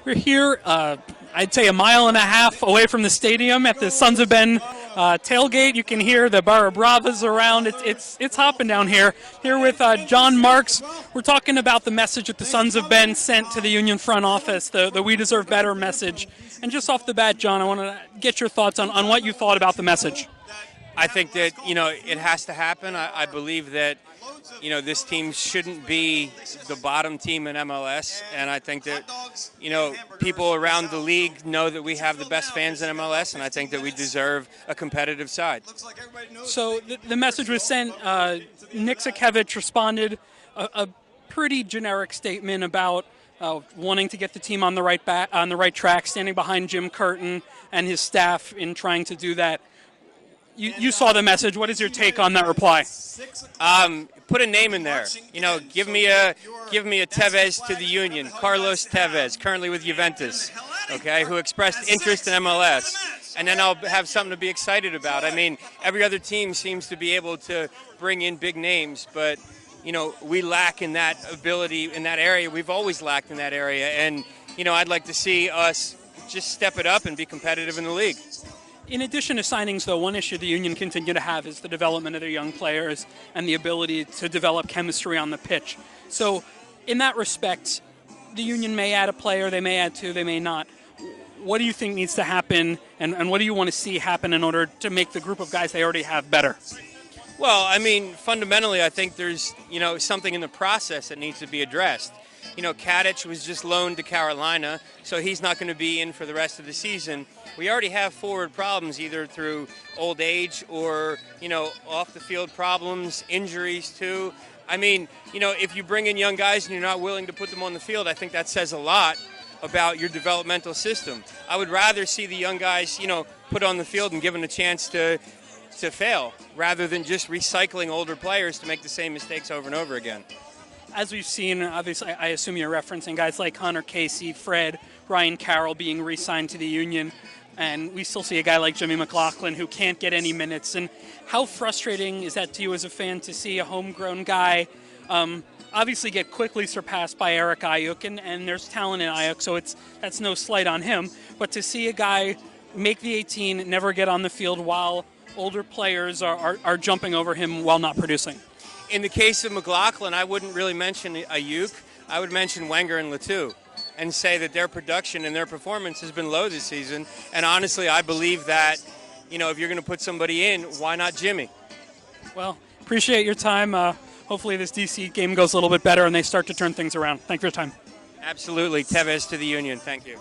We're here, I'd say a mile and a half away from the stadium at the Sons of Ben tailgate. You can hear the Barra Bravas around. It's hopping down here. Here with Jon Marks. We're talking about the message that the Sons of Ben sent to the union front office, the We Deserve Better message. And just off the bat, Jon, I want to get your thoughts on what you thought about the message. I think that, it has to happen. I believe that, this team shouldn't be the bottom team in MLS. And I think that, people around the league know that we have the best fans in MLS. And I think that we deserve a competitive side. So the message was sent. Nick Sakevich responded a pretty generic statement about wanting to get the team on the right track, standing behind Jim Curtin and his staff in trying to do that. You saw the message. What is your take on that reply? Put a name in there. Give me a Tevez to the Union. Carlos Tevez, currently with Juventus, okay, who expressed interest in MLS. And then I'll have something to be excited about. I mean, every other team seems to be able to bring in big names, but we lack in that ability in that area. We've always lacked in that area, and I'd like to see us just step it up and be competitive in the league. In addition to signings, though, one issue the Union continue to have is the development of their young players and the ability to develop chemistry on the pitch. So in that respect, the Union may add a player, they may add two, they may not. What do you think needs to happen, and what do you want to see happen in order to make the group of guys they already have better? Well, I mean, fundamentally, I think there's, something in the process that needs to be addressed. Kadich was just loaned to Carolina, so he's not going to be in for the rest of the season. We already have forward problems, either through old age or, off-the-field problems, injuries, too. I mean, if you bring in young guys and you're not willing to put them on the field, I think that says a lot about your developmental system. I would rather see the young guys, put on the field and given a chance to fail, rather than just recycling older players to make the same mistakes over and over again. As we've seen, obviously, I assume you're referencing guys like Hunter Casey, Fred, Ryan Carroll being re-signed to the Union, and we still see a guy like Jimmy McLaughlin who can't get any minutes. And how frustrating is that to you as a fan to see a homegrown guy obviously get quickly surpassed by Eric Ayuk, and there's talent in Ayuk, so that's no slight on him, but to see a guy make the 18, never get on the field while older players are jumping over him while not producing? In the case of McLaughlin, I wouldn't really mention Ayuk. I would mention Wenger and Latu and say that their production and their performance has been low this season. And honestly, I believe that, if you're going to put somebody in, why not Jimmy? Well, appreciate your time. Hopefully this DC game goes a little bit better and they start to turn things around. Thanks for your time. Absolutely. Tevez to the Union. Thank you.